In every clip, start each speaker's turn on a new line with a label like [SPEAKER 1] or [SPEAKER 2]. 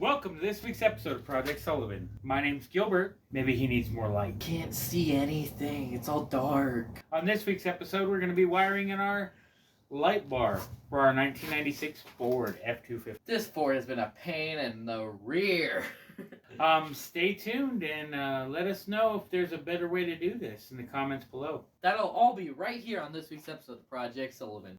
[SPEAKER 1] Welcome to this week's episode of Project Sullivan. My name's Gilbert. Maybe he needs more light.
[SPEAKER 2] Can't see anything. It's all dark.
[SPEAKER 1] On this week's episode, we're going to be wiring in our light bar for our 1996 Ford F250.
[SPEAKER 2] This Ford has been a pain in the rear.
[SPEAKER 1] Stay tuned and let us know if there's a better way to do this in the comments below.
[SPEAKER 2] That'll all be right here on this week's episode of Project Sullivan.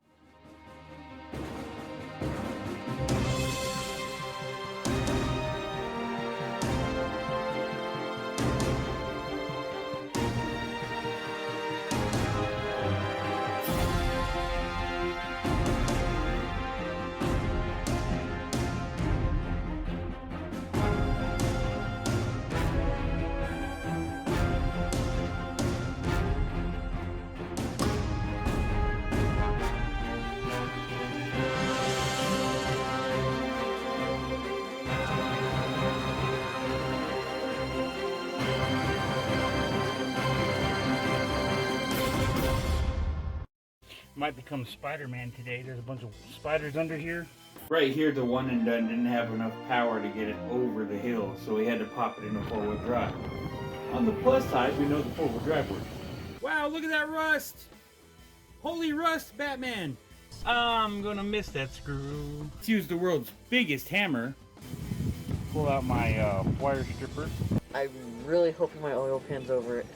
[SPEAKER 1] Might become Spider-Man today. There's a bunch of spiders under here. Right here, the one and done didn't have enough power to get it over the hill, so we had to pop it into four-wheel drive. On the plus side, we know the four-wheel drive works. Wow, look at that rust! Holy rust, Batman! I'm gonna miss that screw. Let's use the world's biggest hammer. Pull out my wire strippers.
[SPEAKER 2] I'm really hoping my oil pan's over it.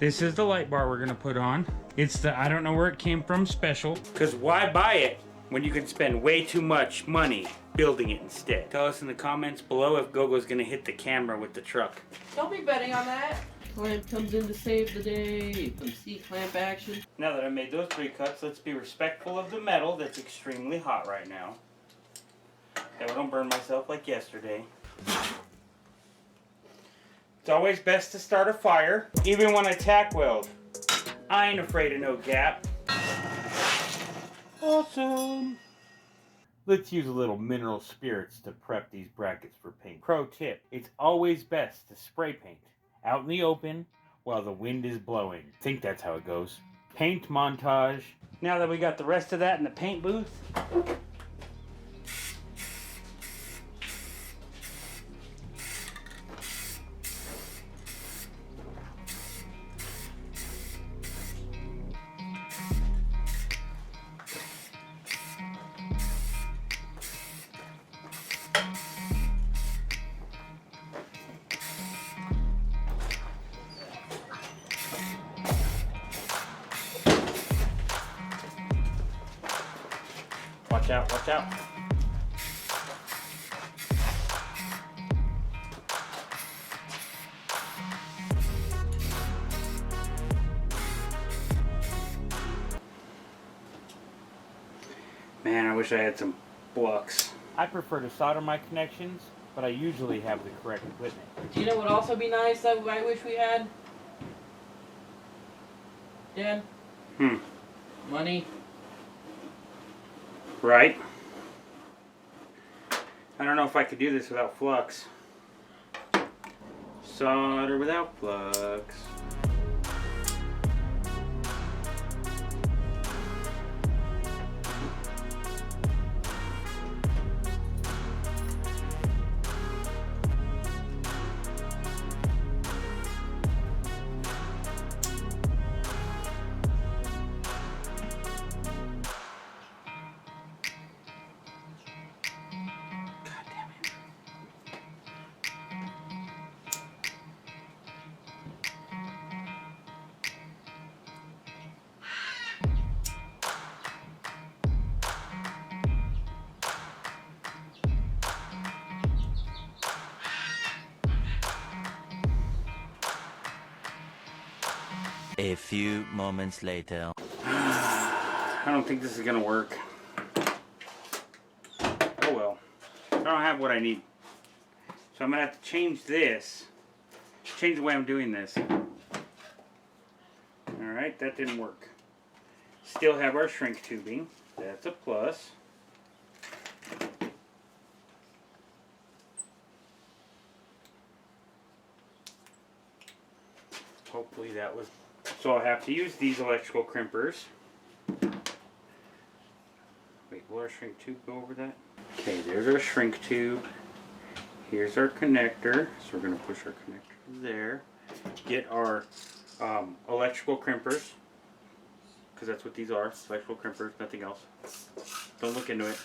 [SPEAKER 1] This is the light bar we're gonna put on. It's the I don't know where it came from special. Cause why buy it when you can spend way too much money building it instead? Tell us in the comments below if Gogo's gonna hit the camera with the truck.
[SPEAKER 2] Don't be betting on that. Clamp comes in to save the day. Some C-clamp action.
[SPEAKER 1] Now that I made those 3 cuts, let's be respectful of the metal that's extremely hot right now. That I don't burn myself like yesterday. It's always best to start a fire, even when I tack weld. I ain't afraid of no gap. Awesome! Let's use a little mineral spirits to prep these brackets for paint. Pro tip, it's always best to spray paint out in the open while the wind is blowing. I think that's how it goes. Paint montage. Now that we got the rest of that in the paint booth, watch out, watch out. Man, I wish I had some blocks. I prefer to solder my connections, but I usually have the correct equipment.
[SPEAKER 2] Do you know what would also be nice that I wish we had? Dad? Money.
[SPEAKER 1] Right. I don't know if I could do this without flux. Solder without flux.
[SPEAKER 3] A few moments later.
[SPEAKER 1] I don't think this is gonna work. Oh well. I don't have what I need. So I'm gonna have to change this. Change the way I'm doing this. Alright, that didn't work. Still have our shrink tubing. That's a plus. Hopefully that was... So I'll have to use these electrical crimpers. Wait, will our shrink tube go over that? Okay, there's our shrink tube. here's our connector. So we're going to push our connector there. Get our electrical crimpers, because that's what these are, electrical crimpers, nothing else. Don't look into it.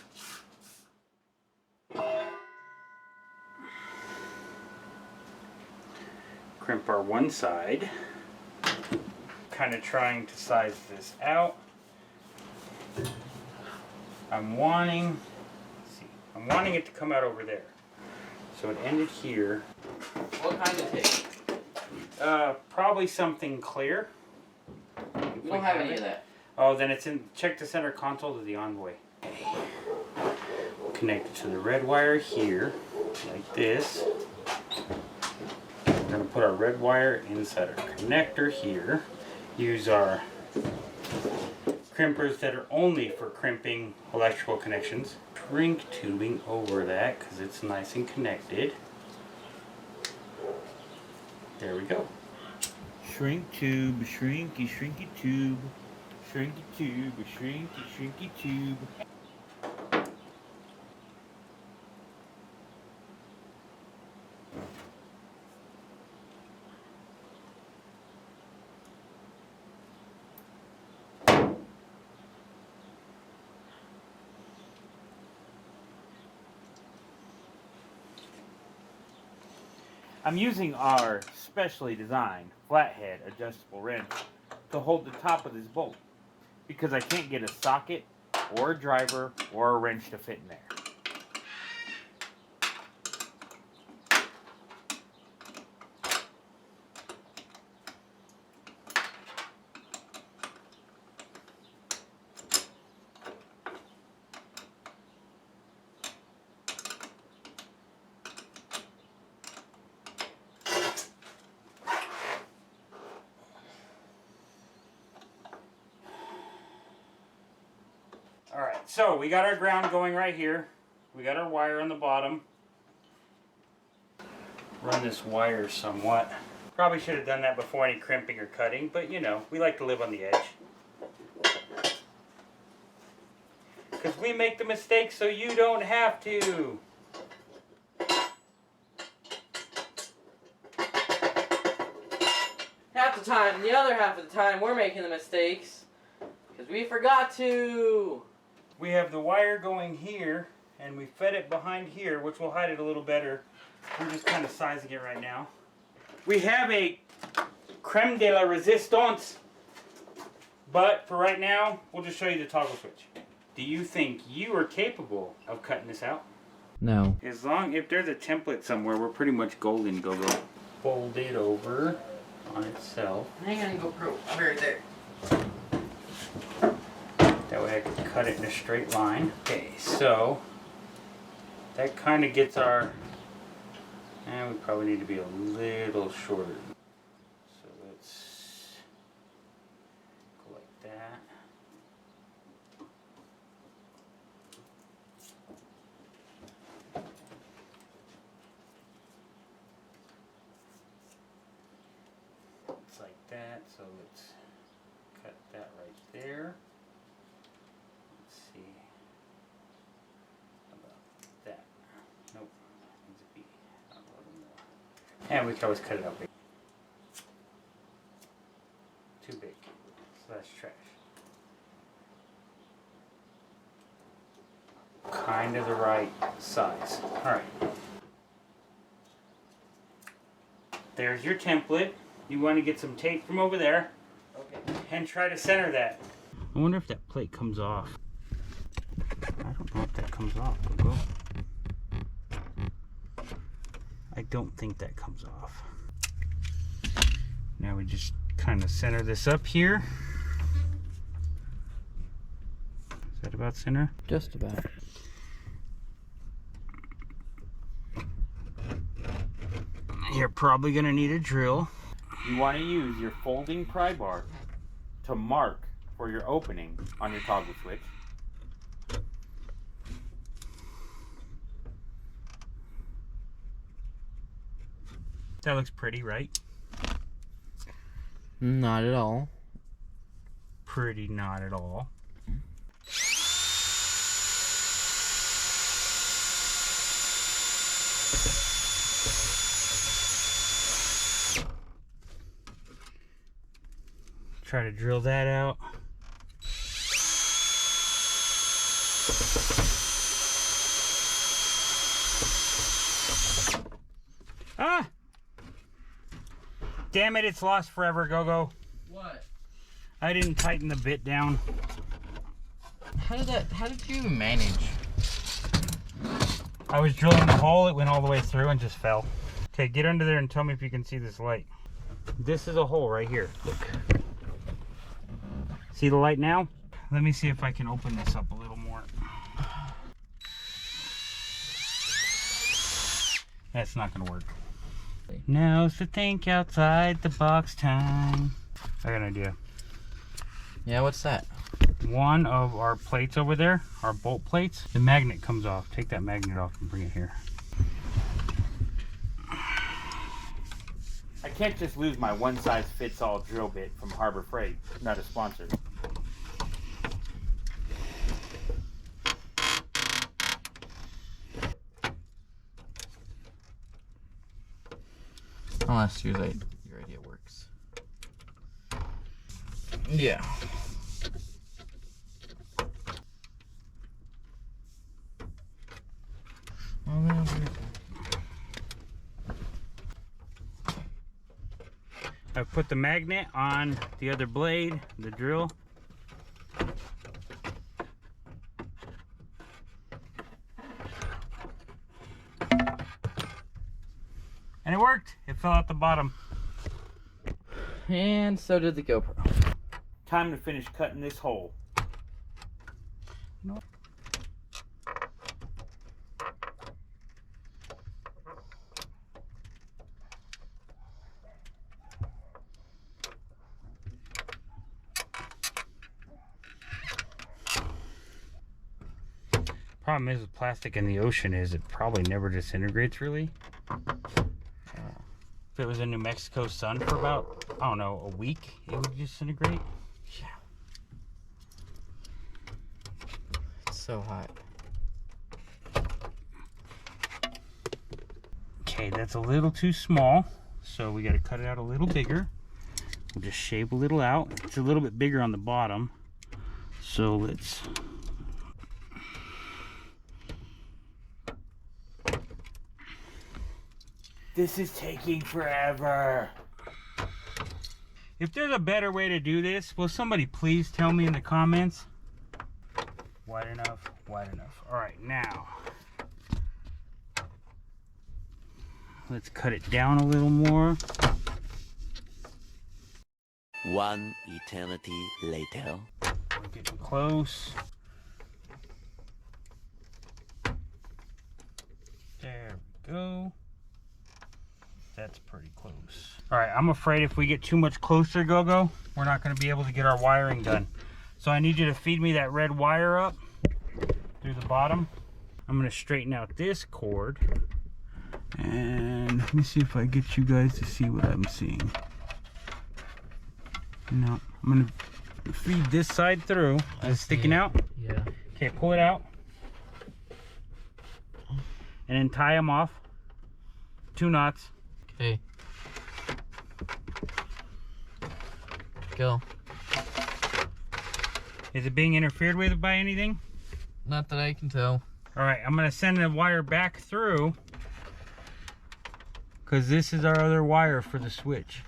[SPEAKER 1] Crimp our one side. Kind of trying to size this out. I'm wanting it to come out over there. So it ended here.
[SPEAKER 2] What kind of tape?
[SPEAKER 1] Probably something clear.
[SPEAKER 2] We don't have any of that.
[SPEAKER 1] Oh, then it's in. Check the center console to the Envoy. Okay. Connect it to the red wire here, like this. We're gonna put our red wire inside our connector here. Use our crimpers that are only for crimping electrical connections. Shrink tubing over that because it's nice and connected. There we go. Shrink tube, shrinky, shrinky tube. Shrinky tube, shrinky, shrinky tube. I'm using our specially designed flathead adjustable wrench to hold the top of this bolt because I can't get a socket or a driver or a wrench to fit in there. Alright, so we got our ground going right here. We got our wire on the bottom. Run this wire somewhat. Probably should have done that before any crimping or cutting, but you know, we like to live on the edge. Because we make the mistakes so you don't have to.
[SPEAKER 2] Half the time, the other half of the time, we're making the mistakes because we forgot to.
[SPEAKER 1] We have the wire going here, and we fed it behind here, which will hide it a little better. We're just kind of sizing it right now. We have a creme de la resistance, but for right now, we'll just show you the toggle switch. Do you think you are capable of cutting this out?
[SPEAKER 2] No.
[SPEAKER 1] If there's a template somewhere, we're pretty much golden, gogo. Fold it over on itself.
[SPEAKER 2] Hang on, GoPro. I'll be right there.
[SPEAKER 1] That way I can cut it in a straight line. Okay, so that kind of gets our, and we probably need to be a little shorter. So let's go like that. It's like that, so let's cut that right there. And we can always cut it up big. Too big. So that's trash. Kind of the right size. Alright. There's your template. You want to get some tape from over there.
[SPEAKER 2] Okay.
[SPEAKER 1] And try to center that. I wonder if that plate comes off. I don't know if that comes off. We'll go. I don't think that comes off. Now we just kind of center this up here. Is that about center?
[SPEAKER 2] Just about.
[SPEAKER 1] You're probably gonna need a drill. You want to use your folding pry bar to mark for your opening on your toggle switch. That looks pretty, right?
[SPEAKER 2] Not at all.
[SPEAKER 1] Pretty not at all. Try to drill that out. Ah! Damn it, it's lost forever, Gogo.
[SPEAKER 2] What?
[SPEAKER 1] I didn't tighten the bit down.
[SPEAKER 2] How did you even manage?
[SPEAKER 1] I was drilling the hole, it went all the way through and just fell. Okay, get under there and tell me if you can see this light. This is a hole right here, look. See the light now? Let me see if I can open this up a little more. That's not gonna work. Now's the think outside the box time. I got an idea.
[SPEAKER 2] Yeah, what's that?
[SPEAKER 1] One of our plates over there, our bolt plates, the magnet comes off. Take that magnet off and bring it here. I can't just lose my one size fits all drill bit from Harbor Freight, not a sponsor.
[SPEAKER 2] Unless your idea works. Yeah.
[SPEAKER 1] I've put the magnet on the other blade, the drill. And it worked. It fell out the bottom.
[SPEAKER 2] And so did the GoPro.
[SPEAKER 1] Time to finish cutting this hole. No. Problem is with plastic in the ocean is it probably never disintegrates really. If it was in New Mexico sun for about, I don't know, a week, it would disintegrate.
[SPEAKER 2] Yeah. It's so hot.
[SPEAKER 1] Okay, that's a little too small, so we got to cut it out a little bigger. We'll just shave a little out. It's a little bit bigger on the bottom, so let's... This is taking forever. If there's a better way to do this, will somebody please tell me in the comments? Wide enough, wide enough. All right, now let's cut it down a little more.
[SPEAKER 3] One eternity later.
[SPEAKER 1] We're getting close. There we go. That's pretty close. All right, I'm afraid if we get too much closer, Gogo, we're not gonna be able to get our wiring done. So I need you to feed me that red wire up through the bottom. I'm gonna straighten out this cord. And let me see if I get you guys to see what I'm seeing. No, I'm gonna feed this side through. Is it sticking out?
[SPEAKER 2] Yeah.
[SPEAKER 1] Okay, pull it out. And then tie them off. 2 knots.
[SPEAKER 2] Okay. Go.
[SPEAKER 1] Is it being interfered with by anything?
[SPEAKER 2] Not that I can tell.
[SPEAKER 1] All right, I'm gonna send the wire back through because this is our other wire for the switch.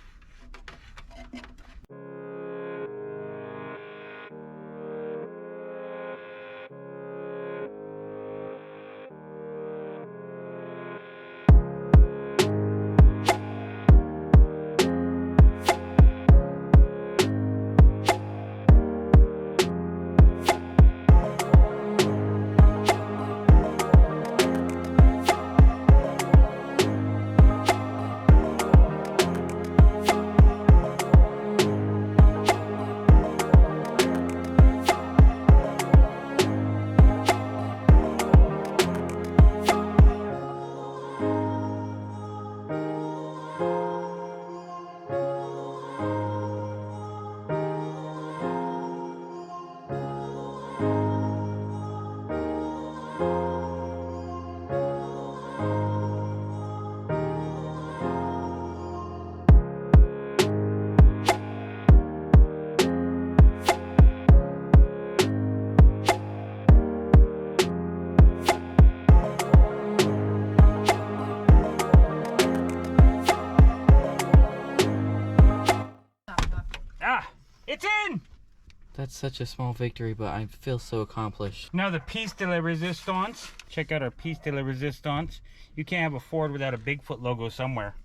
[SPEAKER 2] That's such a small victory, but I feel so accomplished.
[SPEAKER 1] Now the piece de la resistance. Check out our piece de la resistance. You can't have a Ford without a Bigfoot logo somewhere.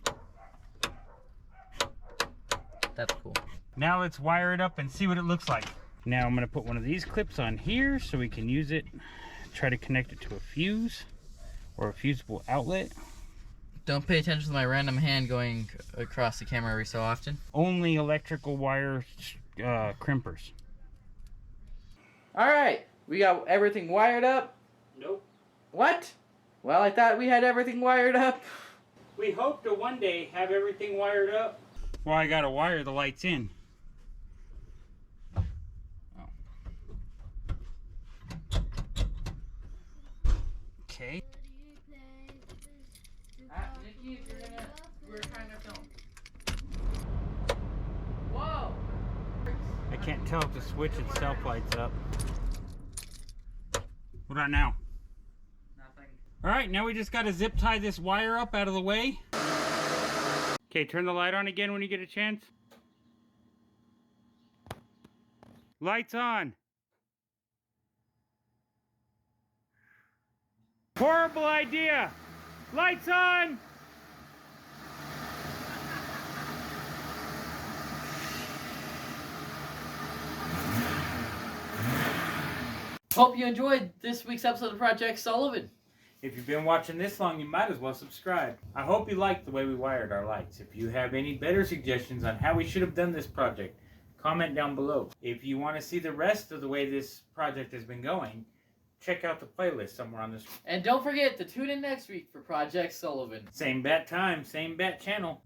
[SPEAKER 2] That's cool.
[SPEAKER 1] Now let's wire it up and see what it looks like. Now I'm gonna put one of these clips on here so we can use it. Try to connect it to a fuse or a fusible outlet.
[SPEAKER 2] Don't pay attention to my random hand going across the camera every so often.
[SPEAKER 1] Only electrical wire crimpers.
[SPEAKER 2] All right, we got everything wired up.
[SPEAKER 1] Nope.
[SPEAKER 2] What? Well, I thought we had everything wired up.
[SPEAKER 1] We hope to one day have everything wired up. Well, I gotta wire the lights in. Okay.
[SPEAKER 2] Nikki, we're trying to film. Whoa!
[SPEAKER 1] I can't tell if the switch itself lights up. What about now?
[SPEAKER 2] Nothing.
[SPEAKER 1] Alright, now we just gotta zip tie this wire up out of the way. Okay, turn the light on again when you get a chance. Lights on. Horrible idea. Lights on.
[SPEAKER 2] Hope you enjoyed this week's episode of Project Sullivan.
[SPEAKER 1] If you've been watching this long, you might as well subscribe. I hope you liked the way we wired our lights. If you have any better suggestions on how we should have done this project, comment down below. If you want to see the rest of the way this project has been going, check out the playlist somewhere on this.
[SPEAKER 2] And don't forget to tune in next week for Project Sullivan.
[SPEAKER 1] Same bat time, same bat channel.